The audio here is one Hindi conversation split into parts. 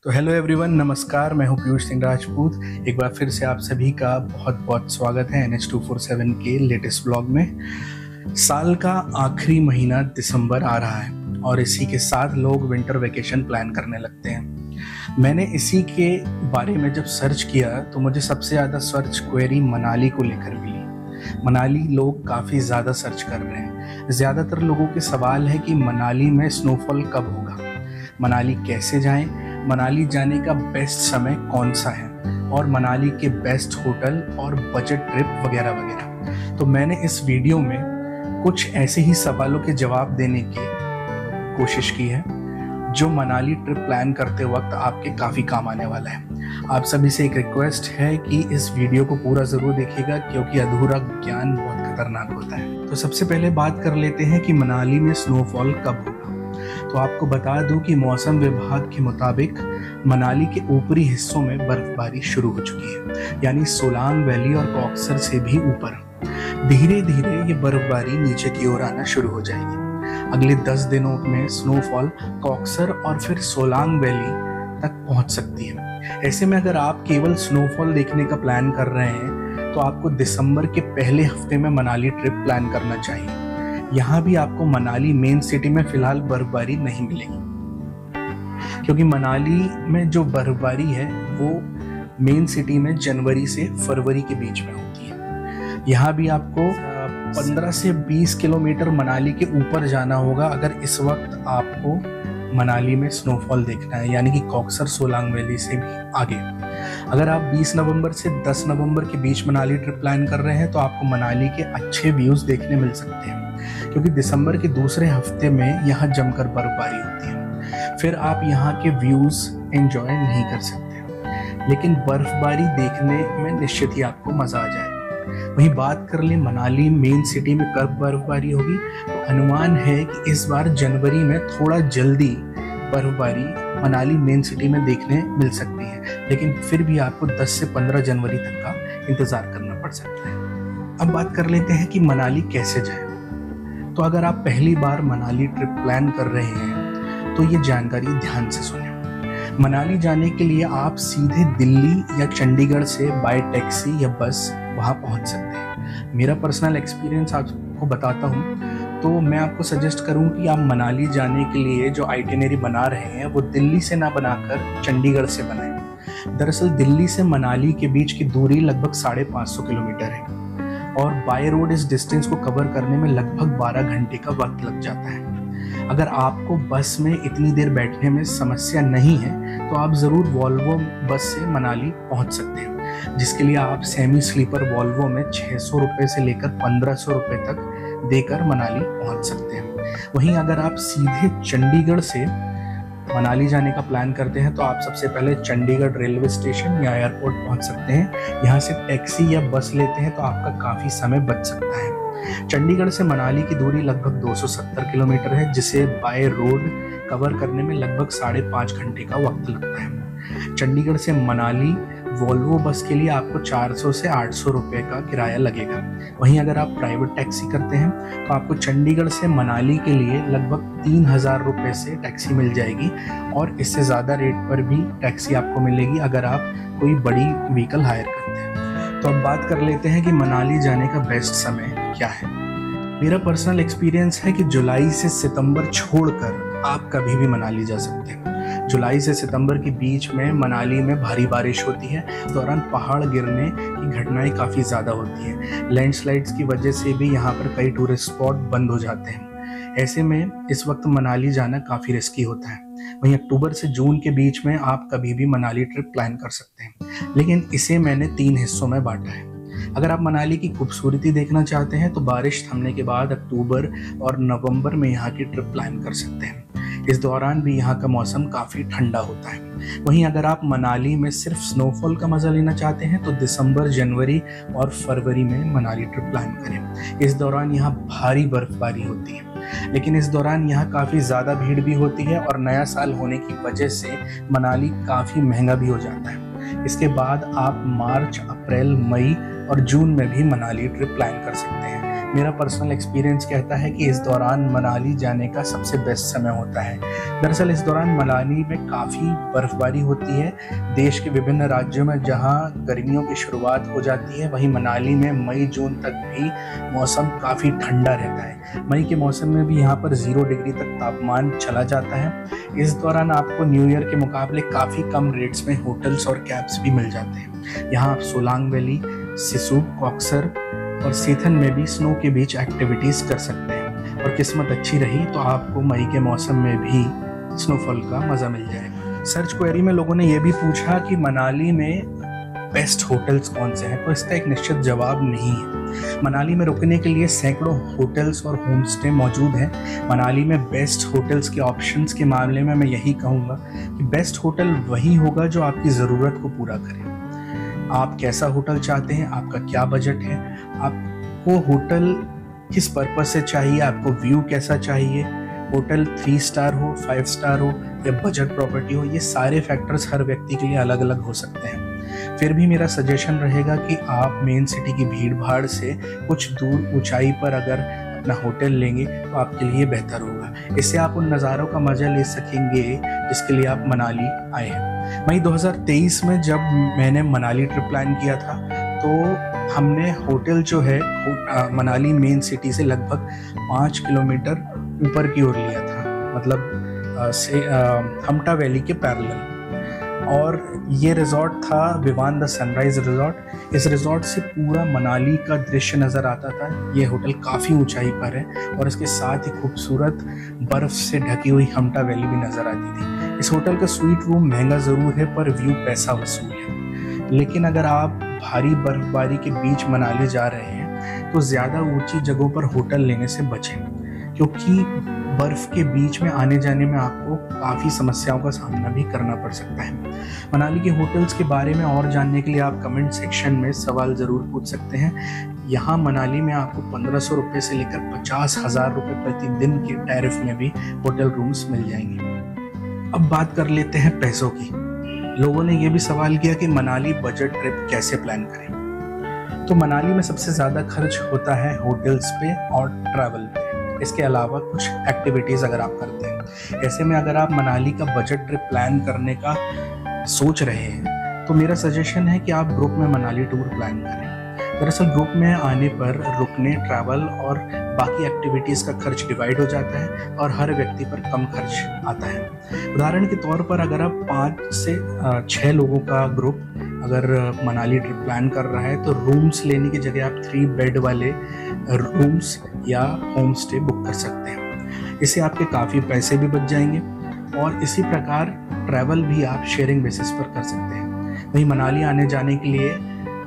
तो हेलो एवरीवन, नमस्कार। मैं हूं पीयूष सिंह राजपूत। एक बार फिर से आप सभी का बहुत बहुत स्वागत है NH247 के लेटेस्ट ब्लॉग में। साल का आखिरी महीना दिसंबर आ रहा है और इसी के साथ लोग विंटर वेकेशन प्लान करने लगते हैं। मैंने इसी के बारे में जब सर्च किया तो मुझे सबसे ज़्यादा सर्च क्वेरी मनाली को लेकर मिली। मनाली लोग काफ़ी ज़्यादा सर्च कर रहे हैं। ज़्यादातर लोगों के सवाल है कि मनाली में स्नोफॉल कब होगा, मनाली कैसे जाएं, मनाली जाने का बेस्ट समय कौन सा है और मनाली के बेस्ट होटल और बजट ट्रिप वगैरह वगैरह। तो मैंने इस वीडियो में कुछ ऐसे ही सवालों के जवाब देने की कोशिश की है जो मनाली ट्रिप प्लान करते वक्त आपके काफ़ी काम आने वाला है। आप सभी से एक रिक्वेस्ट है कि इस वीडियो को पूरा ज़रूर देखिएगा क्योंकि अधूरा ज्ञान बहुत खतरनाक होता है। तो सबसे पहले बात कर लेते हैं कि मनाली में स्नोफॉल कब होगा। तो आपको बता दूं कि मौसम विभाग के मुताबिक मनाली के ऊपरी हिस्सों में बर्फबारी शुरू हो चुकी है, यानी सोलांग वैली और कॉक्सर से भी ऊपर। धीरे धीरे ये बर्फबारी नीचे की ओर आना शुरू हो जाएगी। अगले 10 दिनों में स्नोफॉल कॉक्सर और फिर सोलांग वैली तक पहुंच सकती है। ऐसे में अगर आप केवल स्नोफॉल देखने का प्लान कर रहे हैं तो आपको दिसंबर के पहले हफ्ते में मनाली ट्रिप प्लान करना चाहिए। यहाँ भी आपको मनाली मेन सिटी में फिलहाल बर्फबारी नहीं मिलेगी क्योंकि मनाली में जो बर्फबारी है वो मेन सिटी में जनवरी से फरवरी के बीच में होती है। यहाँ भी आपको 15 से 20 किलोमीटर मनाली के ऊपर जाना होगा अगर इस वक्त आपको मनाली में स्नोफॉल देखना है, यानी कि कॉक्सर सोलांग वैली से भी आगे। अगर आप 20 नवंबर से 10 नवंबर के बीच मनाली ट्रिप प्लान कर रहे हैं तो आपको मनाली के अच्छे व्यूज़ देखने मिल सकते हैं क्योंकि दिसंबर के दूसरे हफ्ते में यहाँ जमकर बर्फबारी होती है। फिर आप यहाँ के व्यूज़ एंजॉय नहीं कर सकते, लेकिन बर्फबारी देखने में निश्चित ही आपको मज़ा आ जाएगा। वहीं बात कर ले मनाली मेन सिटी में कब बर्फबारी होगी, तो अनुमान है कि इस बार जनवरी में थोड़ा जल्दी बर्फबारी मनाली मेन सिटी में देखने मिल सकती है, लेकिन फिर भी आपको 10 से 15 जनवरी तक का इंतज़ार करना पड़ सकता है। अब बात कर लेते हैं कि मनाली कैसे जाए। तो अगर आप पहली बार मनाली ट्रिप प्लान कर रहे हैं तो ये जानकारी ध्यान से सुनें। मनाली जाने के लिए आप सीधे दिल्ली या चंडीगढ़ से बाय टैक्सी या बस वहाँ पहुँच सकते हैं। मेरा पर्सनल एक्सपीरियंस आपको बताता हूँ तो मैं आपको सजेस्ट करूँ कि आप मनाली जाने के लिए जो आइटिनरी बना रहे हैं वो दिल्ली से ना बनाकर चंडीगढ़ से बनाएं। दरअसल दिल्ली से मनाली के बीच की दूरी लगभग 550 किलोमीटर है और बाय रोड इस डिस्टेंस को कवर करने में लगभग 12 घंटे का वक्त लग जाता है। अगर आपको बस में इतनी देर बैठने में समस्या नहीं है तो आप ज़रूर वॉल्वो बस से मनाली पहुंच सकते हैं, जिसके लिए आप सेमी स्लीपर वॉल्वो में 600 रुपये से लेकर 1500 रुपये तक देकर मनाली पहुंच सकते हैं। वहीं अगर आप सीधे चंडीगढ़ से मनाली जाने का प्लान करते हैं तो आप सबसे पहले चंडीगढ़ रेलवे स्टेशन या एयरपोर्ट पहुंच सकते हैं। यहाँ से टैक्सी या बस लेते हैं तो आपका काफ़ी समय बच सकता है। चंडीगढ़ से मनाली की दूरी लगभग 270 किलोमीटर है, जिसे बाय रोड कवर करने में लगभग 5.5 घंटे का वक्त लगता है। चंडीगढ़ से मनाली वॉल्वो बस के लिए आपको 400 से 800 रुपये का किराया लगेगा। वहीं अगर आप प्राइवेट टैक्सी करते हैं तो आपको चंडीगढ़ से मनाली के लिए लगभग 3000 रुपये से टैक्सी मिल जाएगी और इससे ज़्यादा रेट पर भी टैक्सी आपको मिलेगी अगर आप कोई बड़ी व्हीकल हायर करते हैं। तो अब बात कर लेते हैं कि मनाली जाने का बेस्ट समय क्या है। मेरा पर्सनल एक्सपीरियंस है कि जुलाई से सितंबर छोड़कर आप कभी भी मनाली जा सकते हैं। जुलाई से सितंबर के बीच में मनाली में भारी बारिश होती है। इस दौरान पहाड़ गिरने की घटनाएं काफ़ी ज़्यादा होती हैं। लैंडस्लाइड्स की वजह से भी यहाँ पर कई टूरिस्ट स्पॉट बंद हो जाते हैं। ऐसे में इस वक्त मनाली जाना काफ़ी रिस्की होता है। वहीं अक्टूबर से जून के बीच में आप कभी भी मनाली ट्रिप प्लान कर सकते हैं, लेकिन इसे मैंने 3 हिस्सों में बांटा है। अगर आप मनाली की खूबसूरती देखना चाहते हैं तो बारिश थमने के बाद अक्टूबर और नवंबर में यहाँ की ट्रिप प्लान कर सकते हैं। इस दौरान भी यहाँ का मौसम काफ़ी ठंडा होता है। वहीं अगर आप मनाली में सिर्फ स्नोफॉल का मज़ा लेना चाहते हैं तो दिसंबर, जनवरी और फरवरी में मनाली ट्रिप प्लान करें। इस दौरान यहाँ भारी बर्फबारी होती है, लेकिन इस दौरान यहाँ काफ़ी ज़्यादा भीड़ भी होती है और नया साल होने की वजह से मनाली काफ़ी महंगा भी हो जाता है। इसके बाद आप मार्च, अप्रैल, मई और जून में भी मनाली ट्रिप प्लान कर सकते हैं। मेरा पर्सनल एक्सपीरियंस कहता है कि इस दौरान मनाली जाने का सबसे बेस्ट समय होता है। दरअसल इस दौरान मनाली में काफ़ी बर्फबारी होती है। देश के विभिन्न राज्यों में जहां गर्मियों की शुरुआत हो जाती है, वहीं मनाली में मई जून तक भी मौसम काफ़ी ठंडा रहता है। मई के मौसम में भी यहाँ पर 0 डिग्री तक तापमान चला जाता है। इस दौरान आपको न्यू ईयर के मुकाबले काफ़ी कम रेट्स में होटल्स और कैब्स भी मिल जाते हैं। यहाँ आप सोलांग वैली, सिसु, कॉक्सर और सेथन में भी स्नो के बीच एक्टिविटीज़ कर सकते हैं। और किस्मत अच्छी रही तो आपको मई के मौसम में भी स्नोफॉल का मज़ा मिल जाएगा। सर्च क्वेरी में लोगों ने यह भी पूछा कि मनाली में बेस्ट होटल्स कौन से हैं, तो इसका एक निश्चित जवाब नहीं है। मनाली में रुकने के लिए सैकड़ों होटल्स और होम स्टे मौजूद हैं। मनाली में बेस्ट होटल्स के ऑप्शंस के मामले में मैं यही कहूँगा कि बेस्ट होटल वही होगा जो आपकी ज़रूरत को पूरा करे। आप कैसा होटल चाहते हैं, आपका क्या बजट है, आपको होटल किस पर्पस से चाहिए, आपको व्यू कैसा चाहिए, होटल 3 स्टार हो, 5 स्टार हो या बजट प्रॉपर्टी हो, ये सारे फैक्टर्स हर व्यक्ति के लिए अलग अलग हो सकते हैं। फिर भी मेरा सजेशन रहेगा कि आप मेन सिटी की भीड़ भाड़ से कुछ दूर ऊंचाई पर अगर अपना होटल लेंगे तो आपके लिए बेहतर होगा। इससे आप उन नज़ारों का मज़ा ले सकेंगे जिसके लिए आप मनाली आए हैं। मई 2023 में जब मैंने मनाली ट्रिप प्लान किया था तो हमने होटल जो है मनाली मेन सिटी से लगभग 5 किलोमीटर ऊपर की ओर लिया था, मतलब हमटा वैली के पैरेलल। और ये रिजॉर्ट था विवान द सनराइज रिजॉर्ट। इस रिजॉर्ट से पूरा मनाली का दृश्य नज़र आता था। ये होटल काफ़ी ऊंचाई पर है और इसके साथ ही खूबसूरत बर्फ़ से ढकी हुई हमटा वैली भी नज़र आती थी। इस होटल का स्वीट रूम महंगा ज़रूर है पर व्यू पैसा वसूल है। लेकिन अगर आप भारी बर्फबारी के बीच मनाली जा रहे हैं तो ज़्यादा ऊंची जगहों पर होटल लेने से बचें, क्योंकि बर्फ़ के बीच में आने जाने में आपको काफ़ी समस्याओं का सामना भी करना पड़ सकता है। मनाली के होटल्स के बारे में और जानने के लिए आप कमेंट सेक्शन में सवाल ज़रूर पूछ सकते हैं। यहाँ मनाली में आपको 1500 रुपये से लेकर 50,000 रुपये प्रतिदिन के टैरिफ में भी होटल रूम्स मिल जाएंगे। अब बात कर लेते हैं पैसों की। लोगों ने ये भी सवाल किया कि मनाली बजट ट्रिप कैसे प्लान करें। तो मनाली में सबसे ज़्यादा खर्च होता है होटल्स पे और ट्रैवल पे। इसके अलावा कुछ एक्टिविटीज़ अगर आप करते हैं। ऐसे में अगर आप मनाली का बजट ट्रिप प्लान करने का सोच रहे हैं तो मेरा सजेशन है कि आप ग्रुप में मनाली टूर प्लान करें। दरअसल ग्रुप में आने पर रुकने, ट्रैवल और बाकी एक्टिविटीज़ का खर्च डिवाइड हो जाता है और हर व्यक्ति पर कम खर्च आता है। उदाहरण के तौर पर अगर आप 5 से 6 लोगों का ग्रुप अगर मनाली ट्रिप प्लान कर रहा है तो रूम्स लेने की जगह आप 3 बेड वाले रूम्स या होम स्टे बुक कर सकते हैं। इससे आपके काफ़ी पैसे भी बच जाएंगे और इसी प्रकार ट्रैवल भी आप शेयरिंग बेसिस पर कर सकते हैं। वहीं मनाली आने जाने के लिए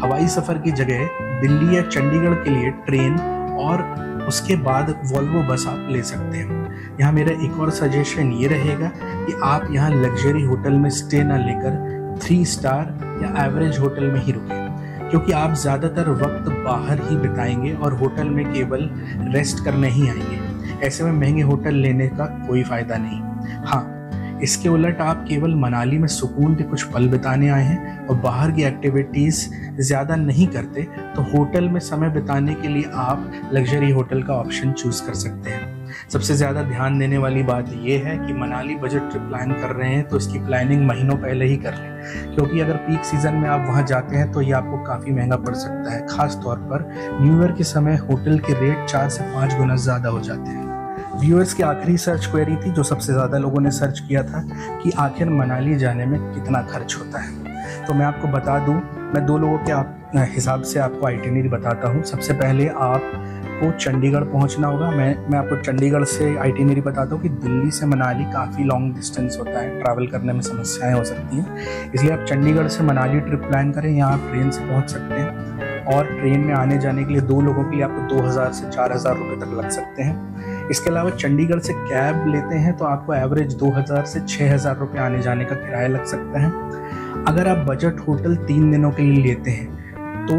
हवाई सफ़र की जगह दिल्ली या चंडीगढ़ के लिए ट्रेन और उसके बाद वॉल्वो बस आप ले सकते हैं। यहाँ मेरा एक और सजेशन ये रहेगा कि आप यहाँ लग्जरी होटल में स्टे ना लेकर 3 स्टार या एवरेज होटल में ही रुकें, क्योंकि आप ज़्यादातर वक्त बाहर ही बिताएंगे और होटल में केवल रेस्ट करने ही आएंगे। ऐसे में महंगे होटल लेने का कोई फ़ायदा नहीं। हाँ, इसके उलट आप केवल मनाली में सुकून के कुछ पल बिताने आए हैं और बाहर की एक्टिविटीज़ ज़्यादा नहीं करते तो होटल में समय बिताने के लिए आप लग्जरी होटल का ऑप्शन चूज़ कर सकते हैं। सबसे ज़्यादा ध्यान देने वाली बात यह है कि मनाली बजट ट्रिप प्लान कर रहे हैं तो इसकी प्लानिंग महीनों पहले ही कर लें, क्योंकि अगर पीक सीज़न में आप वहां जाते हैं तो ये आपको काफ़ी महंगा पड़ सकता है। खास तौर पर न्यू ईयर के समय होटल के रेट 4 से 5 गुना ज़्यादा हो जाते हैं। व्यूअर्स की आखिरी सर्च क्वेरी थी जो सबसे ज़्यादा लोगों ने सर्च किया था कि आखिर मनाली जाने में कितना खर्च होता है। तो मैं आपको बता दूं, मैं 2 लोगों के हिसाब से आपको आइटिनरी बताता हूं। सबसे पहले आपको चंडीगढ़ पहुंचना होगा। मैं आपको चंडीगढ़ से आइटिनरी बताता हूं कि दिल्ली से मनाली काफ़ी लॉन्ग डिस्टेंस होता है, ट्रैवल करने में समस्याएं हो सकती हैं, इसलिए आप चंडीगढ़ से मनाली ट्रिप प्लान करें। यहाँ आप ट्रेन से पहुँच सकते हैं और ट्रेन में आने जाने के लिए 2 लोगों के लिए आपको 2,000 से 4,000 रुपये तक लग सकते हैं। इसके अलावा चंडीगढ़ से कैब लेते हैं तो आपको एवरेज 2,000 से 6,000 रुपये आने जाने का किराया लग सकता है। अगर आप बजट होटल 3 दिनों के लिए लेते हैं तो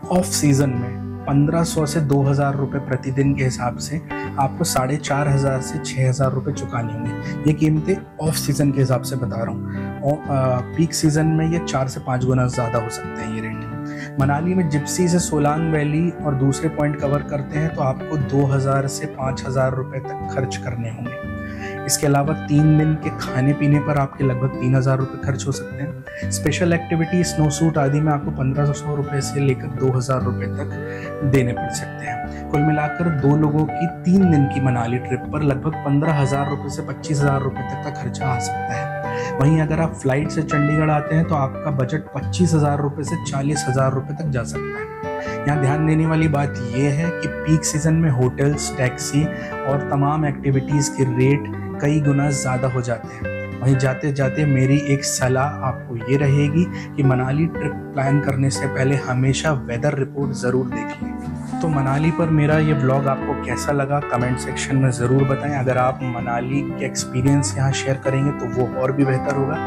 ऑफ सीज़न में 1,500 से 2,000 रुपये प्रतिदिन के हिसाब से आपको 4,500 से 6,000 रुपये चुकाने होंगे। ये कीमतें ऑफ सीज़न के हिसाब से बता रहा हूँ। पीक सीज़न में ये 4 से 5 गुना ज़्यादा हो सकते हैं ये रेट। मनाली में जिप्सी से सोलांग वैली और दूसरे पॉइंट कवर करते हैं तो आपको 2000 से 5000 रुपये तक खर्च करने होंगे। इसके अलावा 3 दिन के खाने पीने पर आपके लगभग 3000 रुपये खर्च हो सकते हैं। स्पेशल एक्टिविटी स्नो सूट आदि में आपको 1500 रुपये से लेकर 2000 रुपये तक देने पड़ सकते हैं। कुल मिलाकर 2 लोगों की 3 दिन की मनाली ट्रिप पर लगभग 15,000 रुपये से 25,000 रुपये तक का खर्चा आ सकता है। वहीं अगर आप फ्लाइट से चंडीगढ़ आते हैं तो आपका बजट 25,000 रुपये से 40,000 रुपये तक जा सकता है। यहाँ ध्यान देने वाली बात यह है कि पीक सीजन में होटल्स, टैक्सी और तमाम एक्टिविटीज़ के रेट कई गुना ज़्यादा हो जाते हैं। वहीं जाते जाते मेरी एक सलाह आपको ये रहेगी कि मनाली ट्रिप प्लान करने से पहले हमेशा वेदर रिपोर्ट ज़रूर देख लें। तो मनाली पर मेरा ये व्लॉग आपको कैसा लगा कमेंट सेक्शन में ज़रूर बताएं। अगर आप मनाली के एक्सपीरियंस यहाँ शेयर करेंगे तो वो और भी बेहतर होगा।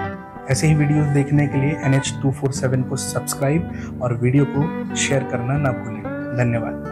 ऐसे ही वीडियोस देखने के लिए NH247 को सब्सक्राइब और वीडियो को शेयर करना ना भूलें। धन्यवाद।